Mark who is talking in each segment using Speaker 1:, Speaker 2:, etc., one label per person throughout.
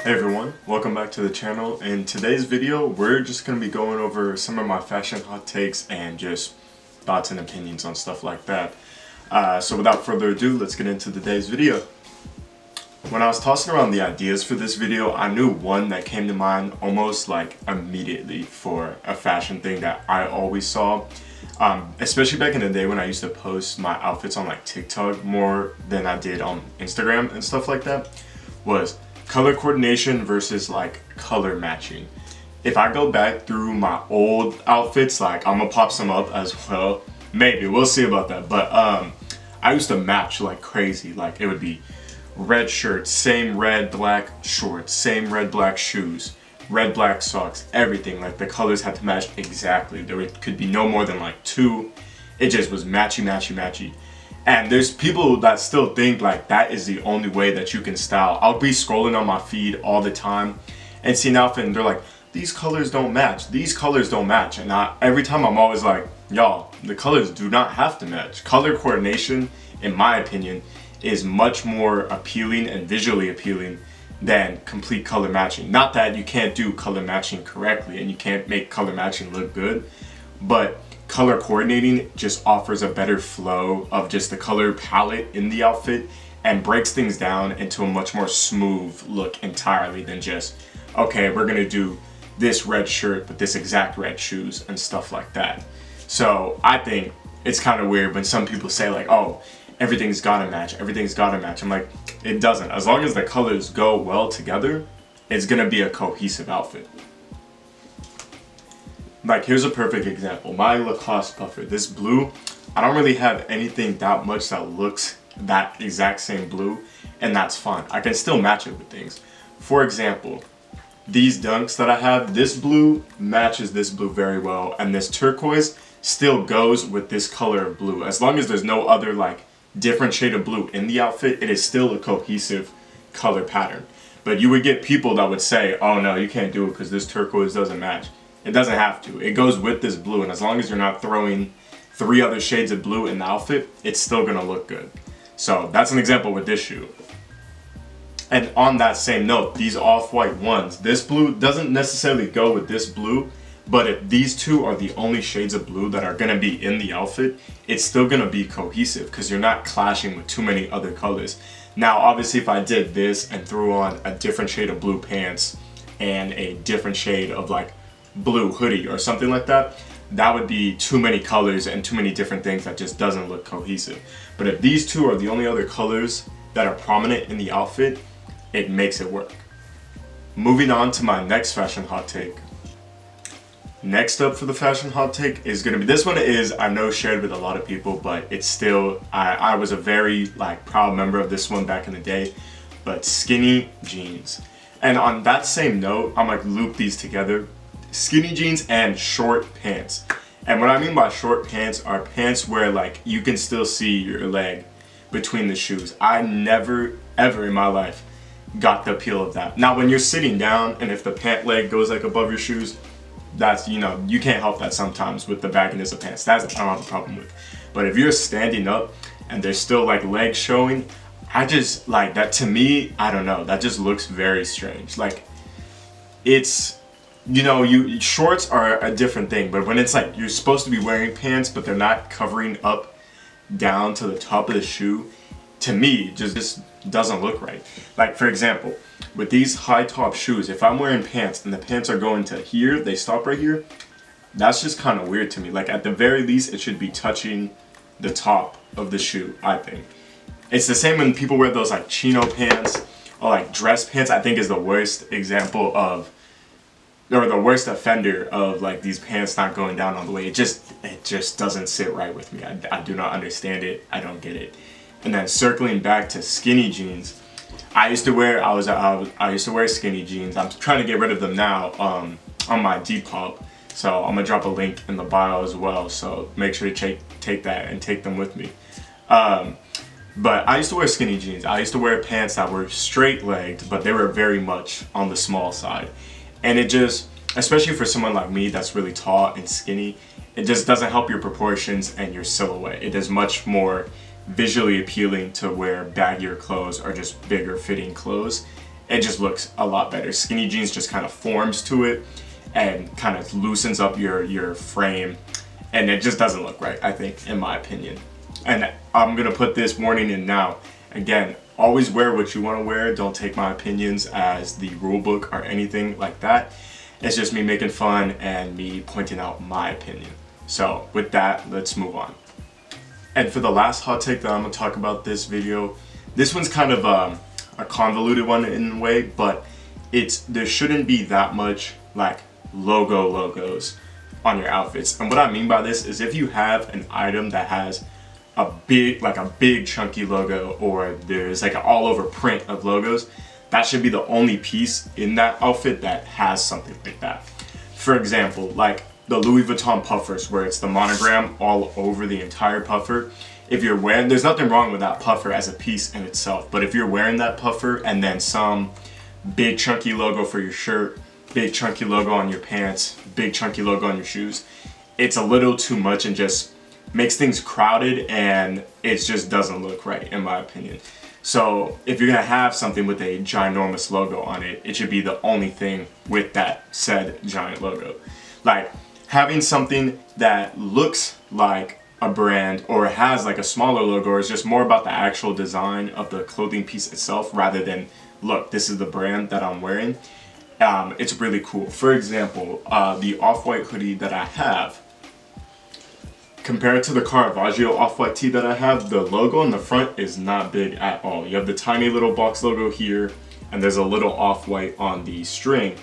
Speaker 1: Hey everyone, welcome back to the channel. In today's video, we're just going to be going over some of my fashion hot takes and just thoughts and opinions on stuff like that. So without further ado, let's get into today's video. When I was tossing around the ideas for this video, I knew one that came to mind almost like immediately for a fashion thing that I always saw. Especially back in the day when I used to post my outfits on like TikTok more than I did on Instagram and stuff like that, was color coordination versus like color matching. If I go back through my old outfits, like I'm gonna pop some up as well. Maybe, we'll see about that. But I used to match like crazy. Like it would be red shirt, same red black shorts, same red black shoes, red black socks, everything. Like the colors had to match exactly. There could be no more than like two. It just was matchy, matchy, matchy. And there's people that still think like that is the only way that you can style. I'll be scrolling on my feed all the time and see an outfit and they're like, these colors don't match, these colors don't match. And every time I'm always like, y'all, the colors do not have to match. Color coordination, in my opinion, is much more appealing and visually appealing than complete color matching. Not that you can't do color matching correctly and you can't make color matching look good, but color coordinating just offers a better flow of just the color palette in the outfit and breaks things down into a much more smooth look entirely than just, okay, we're gonna do this red shirt with this exact red shoes and stuff like that. So I think it's kind of weird when some people say like, oh, everything's gotta match, everything's gotta match. I'm like, it doesn't. As long as the colors go well together, it's gonna be a cohesive outfit. Like here's a perfect example, my Lacoste puffer, this blue, I don't really have anything that much that looks that exact same blue, and that's fine. I can still match it with things. For example, these dunks that I have, this blue matches this blue very well, and this turquoise still goes with this color of blue. As long as there's no other like different shade of blue in the outfit, it is still a cohesive color pattern. But you would get people that would say, oh no, you can't do it because this turquoise doesn't match. It doesn't have to. It goes with this blue, and as long as you're not throwing 3 other shades of blue in the outfit, it's still gonna look good. So that's an example with this shoe. And on that same note, these off-white ones, this blue doesn't necessarily go with this blue, but if these two are the only shades of blue that are gonna be in the outfit, it's still gonna be cohesive because you're not clashing with too many other colors. Now, obviously, if I did this and threw on a different shade of blue pants and a different shade of like blue hoodie or something like that, that would be too many colors and too many different things that just doesn't look cohesive. But if these two are the only other colors that are prominent in the outfit, it makes it work. Moving on to my next fashion hot take. Next up for the fashion hot take is gonna be, this one is, I know, shared with a lot of people, but it's still, I was a very like proud member of this one back in the day, but skinny jeans. And on that same note, I'm like loop these together. Skinny jeans and short pants. And what I mean by short pants are pants where like you can still see your leg between the shoes. I never ever in my life got the appeal of that. Now when you're sitting down and if the pant leg goes like above your shoes, that's, you know, you can't help that sometimes with the bagginess of pants. That's I don't have a problem with. But if you're standing up and there's still like legs showing, I just like that. To me, I don't know, that just looks very strange. Like it's, you know, shorts are a different thing, but when it's like you're supposed to be wearing pants but they're not covering up down to the top of the shoe, to me just doesn't look right. Like for example, with these high top shoes, if I'm wearing pants and the pants are going to here, they stop right here, that's just kind of weird to me. Like at the very least, it should be touching the top of the shoe, I think. It's the same when people wear those like chino pants or like dress pants. I think is the worst example of, or the worst offender of like these pants not going down all the way. It just doesn't sit right with me. I do not understand it. I don't get it. And then circling back to skinny jeans, I used to wear skinny jeans. I'm trying to get rid of them now on my Depop. So I'm gonna drop a link in the bio as well. So make sure to take that and take them with me. But I used to wear skinny jeans. I used to wear pants that were straight legged, but they were very much on the small side. And it just, especially for someone like me that's really tall and skinny, it just doesn't help your proportions and your silhouette. It is much more visually appealing to wear baggier clothes or just bigger fitting clothes. it just looks a lot better. Skinny jeans just kind of forms to it and kind of loosens up your frame, and it just doesn't look right, I think, in my opinion. And I'm gonna put this warning in now. Again, always wear what you want to wear. Don't take my opinions as the rule book or anything like that. It's just me making fun and me pointing out my opinion. So with that, let's move on. And for the last hot take that I'm gonna talk about this video, this one's kind of a convoluted one in a way, but there shouldn't be that much like logos on your outfits. And what I mean by this is if you have an item that has a big chunky logo, or there's like an all over print of logos, that should be the only piece in that outfit that has something like that. For example, like the Louis Vuitton puffers, where it's the monogram all over the entire puffer. If you're wearing, there's nothing wrong with that puffer as a piece in itself, but if you're wearing that puffer and then some big chunky logo for your shirt, big chunky logo on your pants, big chunky logo on your shoes, it's a little too much and just makes things crowded, and it just doesn't look right, in my opinion. So if you're gonna have something with a ginormous logo on it, it should be the only thing with that said giant logo. Like having something that looks like a brand or has like a smaller logo, or is just more about the actual design of the clothing piece itself rather than, look, this is the brand that I'm wearing. It's really cool. For example, the off-white hoodie that I have, compared to the Caravaggio off-white tee that I have, the logo on the front is not big at all. You have the tiny little box logo here, and there's a little off-white on the string.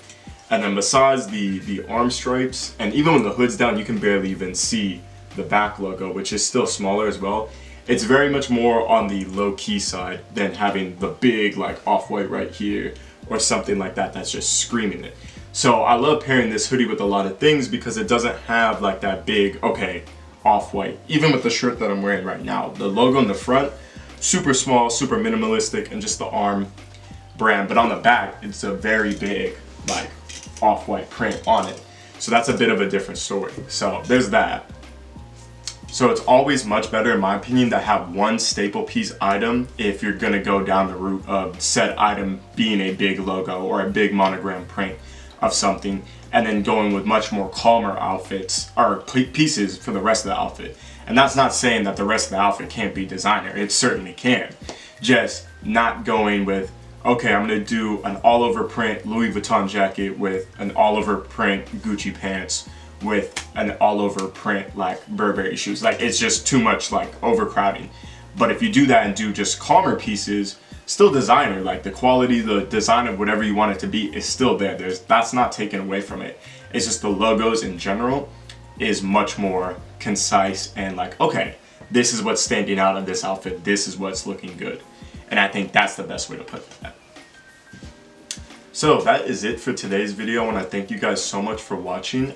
Speaker 1: And then besides the arm stripes, and even when the hood's down, you can barely even see the back logo, which is still smaller as well. It's very much more on the low-key side than having the big like off-white right here or something like that that's just screaming it. So I love pairing this hoodie with a lot of things because it doesn't have like that big, okay, off-white. Even with the shirt that I'm wearing right now, the logo on the front, super small, super minimalistic, and just the arm brand, but on the back it's a very big like off-white print on it. So that's a bit of a different story. So there's that. So it's always much better, in my opinion, to have one staple piece item if you're gonna go down the route of said item being a big logo or a big monogram print of something, and then going with much more calmer outfits or pieces for the rest of the outfit. And that's not saying that the rest of the outfit can't be designer. It certainly can. Just not going with, okay, I'm gonna do an all over print Louis Vuitton jacket with an all over print Gucci pants with an all over print like Burberry shoes. Like it's just too much like overcrowding. But if you do that and do just calmer pieces, still designer, like the quality, the design of whatever you want it to be is still there. That's not taken away from it. It's just the logos in general is much more concise and like, okay, this is what's standing out of this outfit. This is what's looking good. And I think that's the best way to put that. So that is it for today's video. I want to thank you guys so much for watching.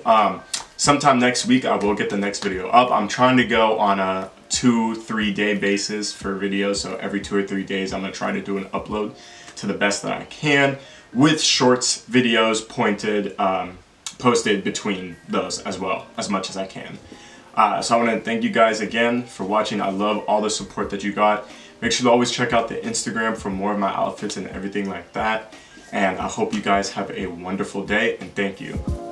Speaker 1: Sometime next week, I will get the next video up. I'm trying to go on a 2-3 day basis for videos. So every 2 or 3 days, I'm going to try to do an upload to the best that I can with shorts videos posted between those as well, as much as I can. So I want to thank you guys again for watching. I love all the support that you got. Make sure to always check out the Instagram for more of my outfits and everything like that. And I hope you guys have a wonderful day, and thank you.